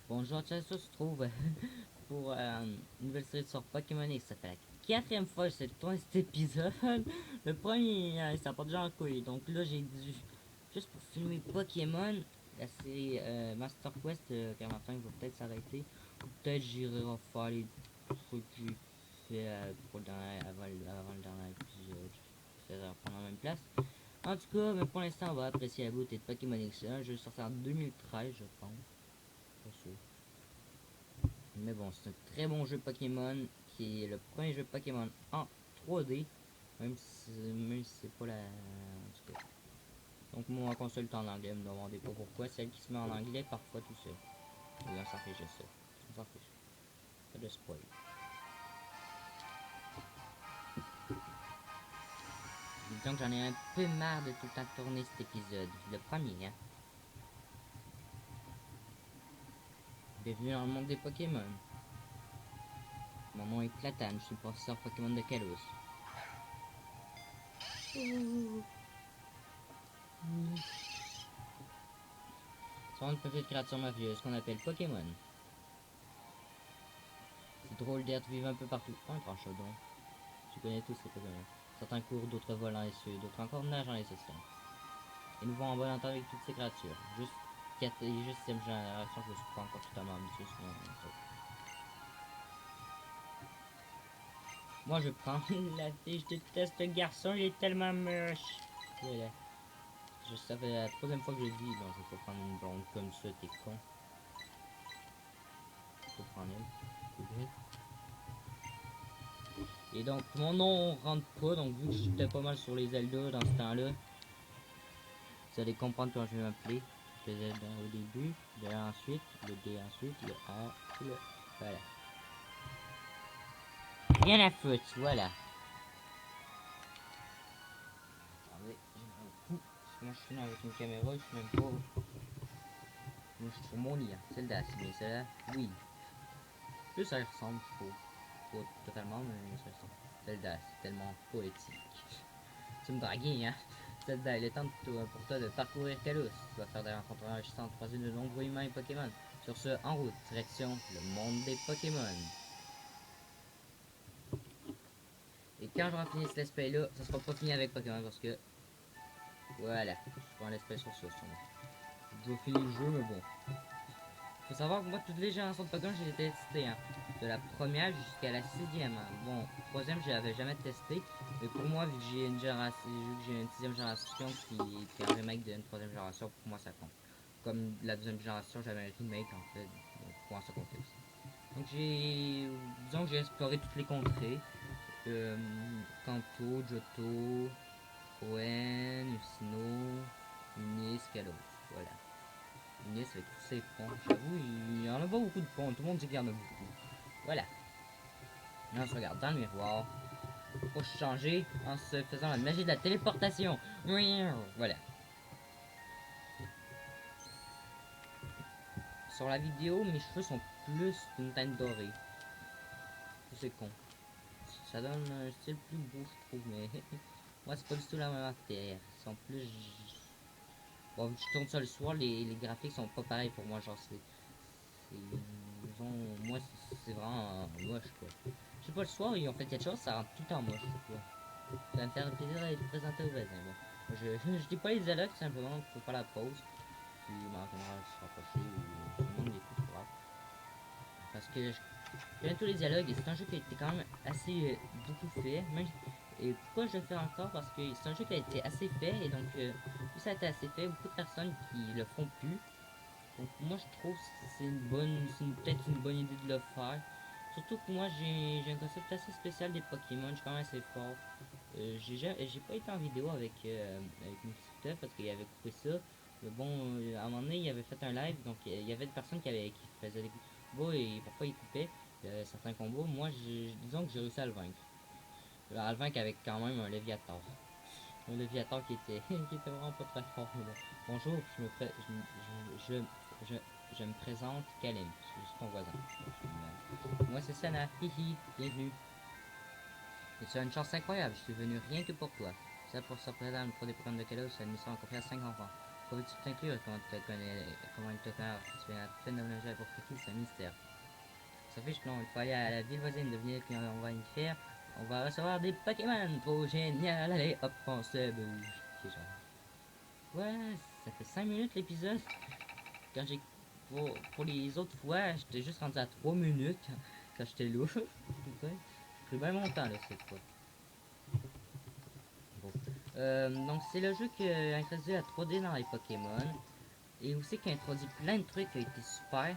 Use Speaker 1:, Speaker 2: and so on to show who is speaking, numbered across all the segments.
Speaker 1: Bonjour, ça se trouve pour une nouvelle série sur Pokémon X. Ça fait la quatrième fois que je tourne cet épisode. Le premier, ça part déjà en couille. Donc là, j'ai dû, juste pour filmer Pokémon, la série Master Quest, car ma fin va peut-être s'arrêter. Ou peut-être j'irai refaire les trucs que j'ai fait pour avant le dernier épisode. Ça va reprendre la même place. En tout cas, mais pour l'instant, on va apprécier la beauté de Pokémon X1. Je vais sortir en 2013, je pense. Pas sûr. Mais bon, c'est un très bon jeu Pokémon qui est le premier jeu Pokémon en 3D. Même si c'est pas la. En tout cas. Donc, moi, ma console est en anglais, me demandez pas pourquoi. Celle qui se met en anglais parfois tout seul. Et on s'en fiche de ça. On s'en fiche. Pas de spoil. Disons que j'en ai un peu marre de tout le temps tourner cet épisode. Le premier, hein. Bienvenue dans le monde des Pokémon. Mon nom est Platane, je suis professeur Pokémon de Kalos. C'est une petite créature mafieuse qu'on appelle Pokémon. C'est drôle d'être vivant un peu partout. Oh, un grand chaudron. Tu connais tous ces Pokémon. Certains courent, d'autres volent dans les cieux, d'autres encore nagent dans les océans. Et nous vont en bonne entente avec toutes ces créatures. Juste cette génération, je me suis pas encore totalement habitué sinon. Moi je prends la fille, je déteste le garçon, il est tellement moche. Voilà. Ça fait la troisième fois que je dis, non, je vais pas prendre une blonde comme ça, t'es con. Je vais prendre elle. Et donc, mon nom rentre pas, donc vu que j'étais pas mal sur les Zelda dans ce temps-là, vous allez comprendre quand je vais m'appeler. Le Z au début, le A ensuite, le D ensuite, le A, le... Voilà. Rien à foutre, voilà. Attendez, j'ai un coup. Parce que moi je suis avec une caméra, je suis même pas... Moi je suis sur mon lit, hein. Celle-là, c'est bien celle-là. Oui. Plus ça ressemble, je trouve. Pas totalement, mais ça ressemble. Celle-là, c'est tellement poétique. Tu me dragues, hein. Zelda, il est temps pour toi de parcourir Kalos. Tu vas faire des rencontres enrichissantes, croiser de nombreux humains et Pokémon. Sur ce, en route, direction le monde des Pokémon. Et quand j'aurai fini cet aspect-là, ça sera pas fini avec Pokémon parce que... Voilà, je prends l'aspect sur ça, sûrement. Je vais finir le jeu, mais bon. Faut savoir que moi, toutes les générations de Pokémon, j'ai testé, hein. De la première jusqu'à la sixième. Hein. Bon, troisième, je l'avais jamais testé. Mais pour moi, vu que j'ai une génération, vu que j'ai une sixième génération qui est un remake d'une troisième génération, pour moi, ça compte. Comme la deuxième génération, j'avais un remake, en fait. Donc, pour moi, ça compte aussi. Donc, disons que j'ai exploré toutes les contrées. Kanto, Johto, Hoenn, Usino, Unis, Kalos. Voilà. Unis avec tous ses ponts. J'avoue, il y en a pas beaucoup de ponts. Tout le monde dit qu'il y en a beaucoup. Voilà. Là, on se regarde dans le miroir pour changer en se faisant la magie de la téléportation. Voilà. Sur la vidéo, mes cheveux sont plus d'une teinte dorée. C'est con. Ça donne un style plus beau, je trouve, mais moi, c'est pas du tout la même affaire. Ils sont plus. Bon, vu que je tourne ça le soir, les graphiques sont pas pareils pour moi. Genre, moi, c'est vraiment moche, quoi. Je sais pas, le soir, ils ont fait quelque chose, ça rend tout le temps moche, quoi. Ça va me faire plaisir d'être présenté au voisin, bon. Je dis pas les dialogues, simplement, faut faire la pause. Puis, ma caméra se rapprocher, ou tout le monde est plus grave. Parce que j'aime tous les dialogues, et c'est un jeu qui a été quand même assez beaucoup fait. Même, et pourquoi je le fais encore? Parce que c'est un jeu qui a été assez fait, et donc, vu ça a été assez fait, beaucoup de personnes qui le font plus. Donc moi je trouve que peut-être une bonne idée de le faire. Surtout que moi j'ai un concept assez spécial des Pokémon, je suis quand même assez fort. J'ai pas été en vidéo avec Mixup parce qu'il avait coupé ça. Mais bon, à un moment donné, il avait fait un live, donc il y avait des personnes qui faisaient des combos et parfois ils coupaient certains combos. Moi, disons que j'ai réussi à le vaincre. À le vaincre avec quand même un Léviator. Un Léviator qui était vraiment pas très fort. Mais bon. Bonjour, je me présente Kalim, je suis ton voisin. Moi c'est Sana, hihi, bienvenue. Et tu as une chance incroyable, je suis venu rien que pour toi. Ça pour se présenter pour des programmes de cadeaux, c'est une mission confiée à 5 enfants. Faut-tu t'inclure comment tu te connais, comment il te connaît, tu viens à peine d'emménager pour qui, c'est un mystère. Ça fiche, non, il faut aller à la ville voisine, devenir qu'on va y faire. On va recevoir des Pokémon trop génial, allez hop, on se bouge. C'est genre. Ouais, ça fait 5 minutes l'épisode. Quand j'ai. Pour les autres fois, j'étais juste rendu à 3 minutes quand j'étais lourd. J'ai pris bien mon temps là cette fois. Bon. Donc c'est le jeu qui a introduit la 3D dans les Pokémon. Et aussi qui a introduit plein de trucs qui ont été super.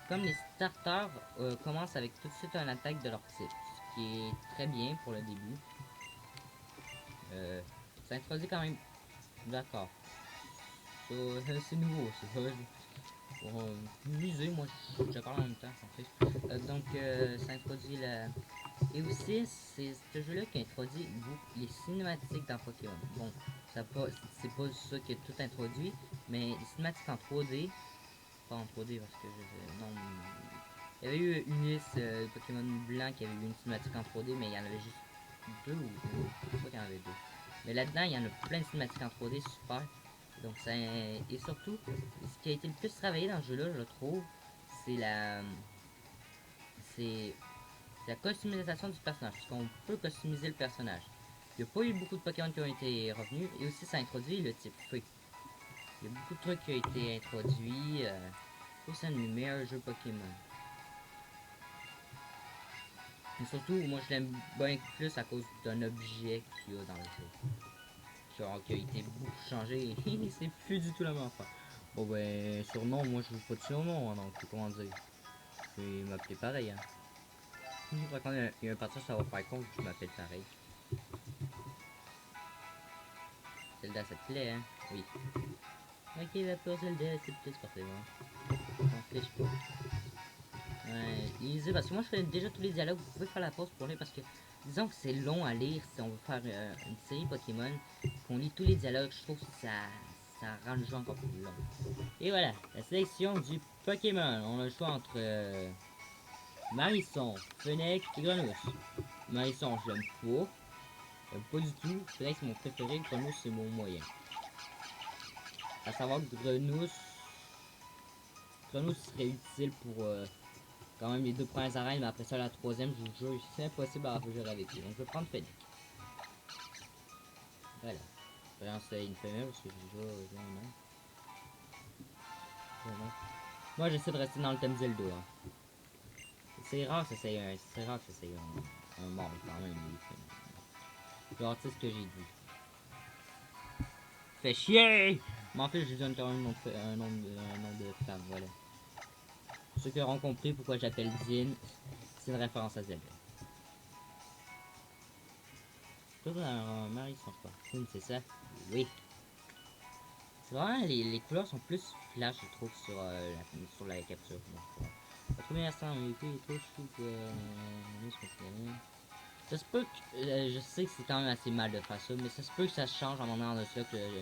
Speaker 1: Comme les starters commencent avec tout de suite une attaque de leur type. Ce qui est très bien pour le début. Ça introduit quand même. D'accord. C'est nouveau, c'est ça. Pour musée, moi je parle en même temps, en fait. Donc ça introduit la. Et aussi, c'est ce jeu-là qui introduit les cinématiques dans Pokémon. Bon, c'est pas ça qui est tout introduit, mais les cinématiques en 3D, pas en 3D parce que non, il y avait eu Unis, Pokémon blanc qui avait eu une cinématique en 3D, mais il y en avait juste deux ou je crois qu'il y en avait deux. Mais là-dedans, il y en a plein de cinématiques en 3D super. Donc ça, et surtout, ce qui a été le plus travaillé dans ce jeu-là, je trouve, c'est c'est la customisation du personnage, parce qu'on peut customiser le personnage. Il n'y a pas eu beaucoup de Pokémon qui ont été revenus, et aussi ça introduit le type feu. Il y a beaucoup de trucs qui ont été introduits. C'est un des meilleurs jeux Pokémon. Mais surtout, moi je l'aime bien plus à cause d'un objet qu'il y a dans le jeu. Qui a été beaucoup changé. C'est plus du tout la même affaire. Bon ben, surnom, moi je joue pas de surnom, hein, donc comment dire. Je vais m'appeler pareil. Hein. Par contre, il y a un partage, ça va faire compte que je m'appelle pareil. Zelda, ça te plaît, hein? Oui. Ok, la peur Zelda, c'est plus forcément. On fiche pas. Ouais, lisez, parce que moi je fais déjà tous les dialogues, vous pouvez faire la pause pour lire parce que disons que c'est long à lire si on veut faire une série Pokémon, qu'on lit tous les dialogues, je trouve que ça rend le jeu encore plus long. Et voilà, la sélection du Pokémon, on a le choix entre Marisson, Fennec et Grenousse. Marisson, je l'aime pas du tout, Fennec c'est mon préféré, Grenousse c'est mon moyen. À savoir que Grenousse serait utile pour quand même les deux premières arènes, mais après ça, la troisième, je vous jure, c'est impossible à jouer avec lui. Donc, je vais prendre Fennec. Voilà. C'est une femelle parce que j'ai déjà un nom. Moi, j'essaie de rester dans le thème Zelda. Hein. C'est rare que ça soit un mort quand même. Genre, tu sais ce que j'ai dit. Fait chier! Mais en fait, je lui donne quand même un nom de femme, voilà. Ceux qui auront compris pourquoi j'appelle Din, c'est une référence à Zelda. Toi, un mari, je pense pas. Oui, c'est ça. Oui. C'est vraiment, les couleurs sont plus flash, je trouve, sur la capture. Bon, la première instant, on était trop chou que. Ça se peut que. Je sais que c'est quand même assez mal de faire ça, mais ça se peut que ça change en moment de ça que je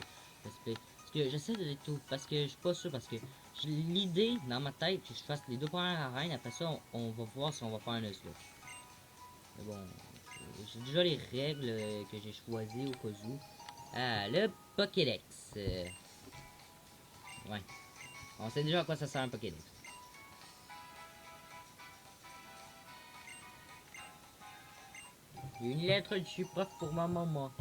Speaker 1: split. Parce que j'essaie de tout. Parce que je suis pas sûr, parce que j'ai l'idée dans ma tête que je fasse les deux premières arènes, après ça, on va voir si on va faire un Nuzlocke. Mais bon, j'ai déjà les règles que j'ai choisies au cas où. Ah, le Pokédex. Ouais. On sait déjà à quoi ça sert un Pokédex. Il y a une lettre du prof pour ma maman.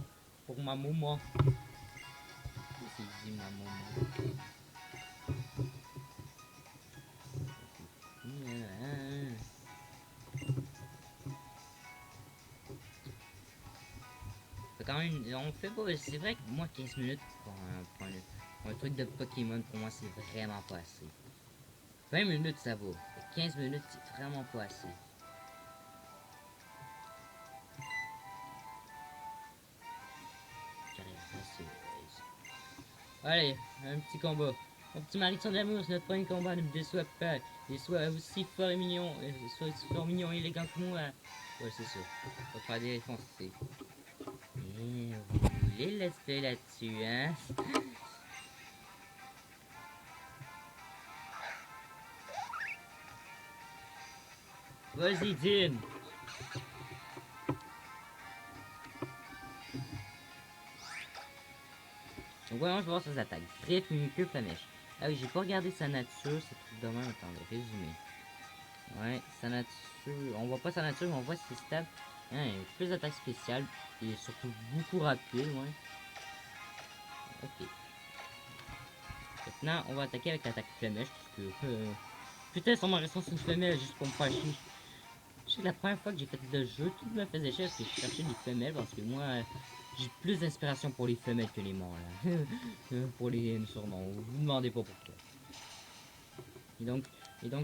Speaker 1: Pour ma maman. Qu'est-ce qu'il dit ma maman? Quand même, on fait pas. C'est vrai que moi 15 minutes pour un truc de Pokémon, pour moi c'est vraiment pas assez. 20 minutes ça va. 15 minutes c'est vraiment pas assez. Allez, un petit combat. Mon petit Marisson d'amour, c'est notre premier combat, ne me déçoit pas. Il soit aussi fort et mignon, soit aussi fort mignon et élégant que moi. Ouais, c'est ça. On va faire des réponses ici. Et vous voulez l'aspect là-dessus, hein? Vas-y, Din! Donc voyons, je vais voir ses attaques. Griffe, muqueux, flamèche. Ah oui, j'ai pas regardé sa nature, c'est tout demain. Attendez, résumé. Ouais, sa nature. On voit pas sa nature, mais on voit ses stats. Hein, il a plus d'attaques spéciales. Et surtout beaucoup rapide, ouais. Ok. Maintenant, on va attaquer avec l'attaque flamèche, parce que... putain, sans ma réponse, c'est une flamèche, juste pour me faire chier. Je sais que la première fois que j'ai fait le jeu, tout me faisait chier parce que je cherchais des femelles, parce que moi, j'ai plus d'inspiration pour les femelles que les mâles. Là. Pour les surnoms, vous vous demandez pas pourquoi. Et donc,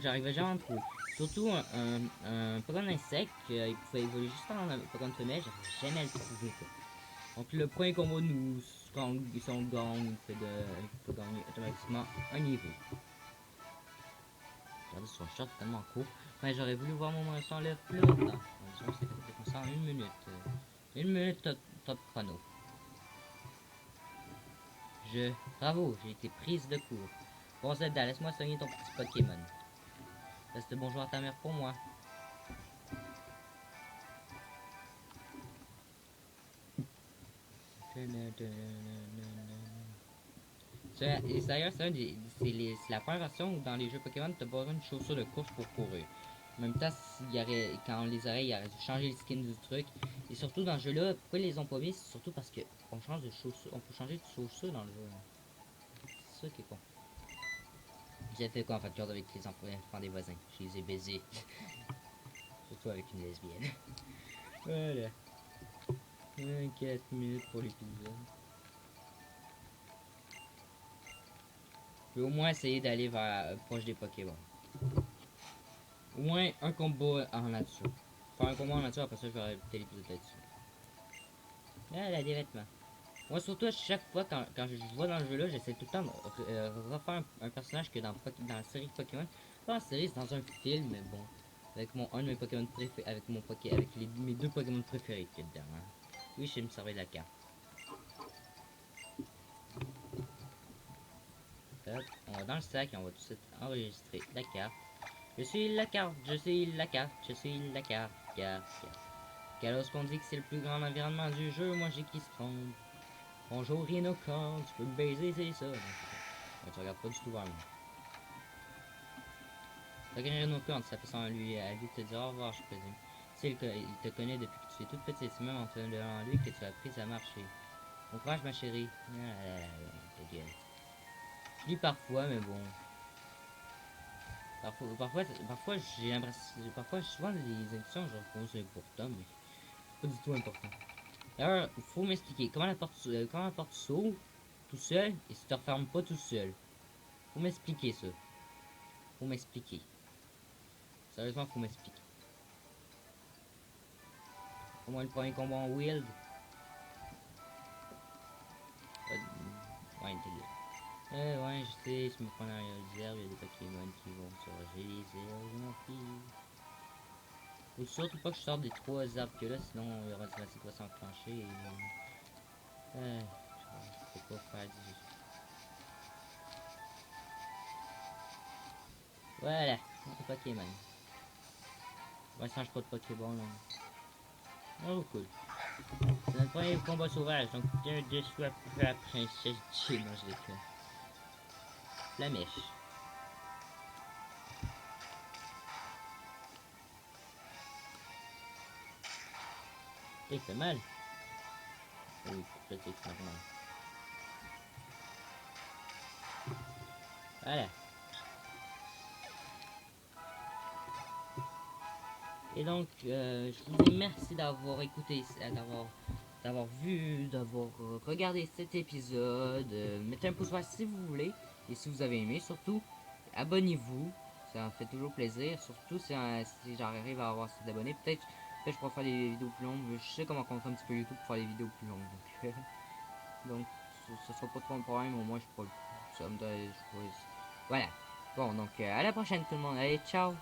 Speaker 1: j'arrivais jamais à en trouver. Surtout un Pokémon insecte, il pouvait évoluer juste en un Pokémon femelle, j'arrivais jamais à le trouver. Quoi. Donc le premier combo nous, quand ils sont gang, il peut gagner automatiquement un niveau. Regardez son shot tellement court. Mais j'aurais voulu voir mon monstre en lèvres plus longtemps. On s'est fait ça en 1 minute. 1 minute top chrono. Bravo, j'ai été prise de court. Bon Zelda, laisse-moi soigner ton petit Pokémon. Reste bonjour à ta mère pour moi. D'ailleurs, c'est la première version où dans les jeux Pokémon, tu as besoin de chaussures de course pour courir. En même temps, quand on les aurait, il aurait dû changer le skin du truc. Et surtout dans ce jeu-là, pourquoi ils les ont pas mis? C'est surtout parce que on change de chaussures, on peut changer de chaussures dans le jeu. C'est ça qui est con. J'ai fait quoi en fait avec les enfants des voisins? Je les ai baisés. Surtout avec une lesbienne. Voilà. 4 minutes pour l'épisode. Je vais au moins essayer d'aller vers proche des Pokémon. Au moins un combat en nature. Faire un combat en nature, après ça je vais arrêter l'épisode là-dessus. Ah, la dévêtement. Moi surtout à chaque fois quand je vois dans le jeu là, j'essaie tout le temps de refaire un personnage que dans la série Pokémon. Pas en série, c'est dans un film, mais bon. Avec un de mes Pokémon préférés, avec mes 2 Pokémon préférés qu'il y a dedans. Hein. Oui, je sais me servir de la carte. Hop, on va dans le sac et on va tout de suite enregistrer la carte. Je suis la carte, je suis la carte, je suis la carte, carte. Kalos qu'on dit que c'est le plus grand environnement du jeu, moi j'ai qui se trompe. Bonjour Rhinocorn, tu peux me baiser, c'est ça. Ouais, tu regardes pas du tout vers moi. T'as gagné Rhinocorn, ça fait ça à lui te dire au revoir, je présume. Il te connaît depuis que tu es toute petite, c'est même en te devant lui que tu as appris à marcher. Bon courage ma chérie. Ta gueule. Je lis parfois, mais bon. Parfois j'ai l'impression. Parfois, souvent les éditions, je pense c'est important, mais c'est pas du tout important. D'ailleurs, il faut m'expliquer comment la porte s'ouvre tout seul et se referme pas tout seul. Faut m'expliquer ça. Faut m'expliquer. Sérieusement, faut m'expliquer. Au moins le premier combat en wild. Ouais, intelligent. Ouais, je sais, je me prends derrière les herbes, il y a des Pokémon qui vont surgir les herbes, mon fils. Faut surtout pas que je sorte des 3 arbres que là, sinon il y aura du racine qui va s'enclencher et... je peux pas faire du... Voilà, un Pokémon. Ouais, ça change pas de Pokéball, là. Oh, cool. C'est notre premier combat sauvage, donc bien déçu après la princesse Jim, moi je l'ai fait. La mèche. Il fait mal. Oui, peut-être normal. Voilà. Et donc, je vous dis merci d'avoir écouté, d'avoir vu, d'avoir regardé cet épisode. Mettez un pouce vert si vous voulez. Et si vous avez aimé, surtout, abonnez-vous. Ça en fait toujours plaisir. Surtout si j'arrive à avoir 7 abonnés. Peut-être je pourrais faire des vidéos plus longues. Je sais comment on fait un petit peu YouTube pour faire des vidéos plus longues. Donc, ce sera pas trop un problème. Au moins, je pourrais... Voilà. Bon, donc, à la prochaine tout le monde. Allez, ciao!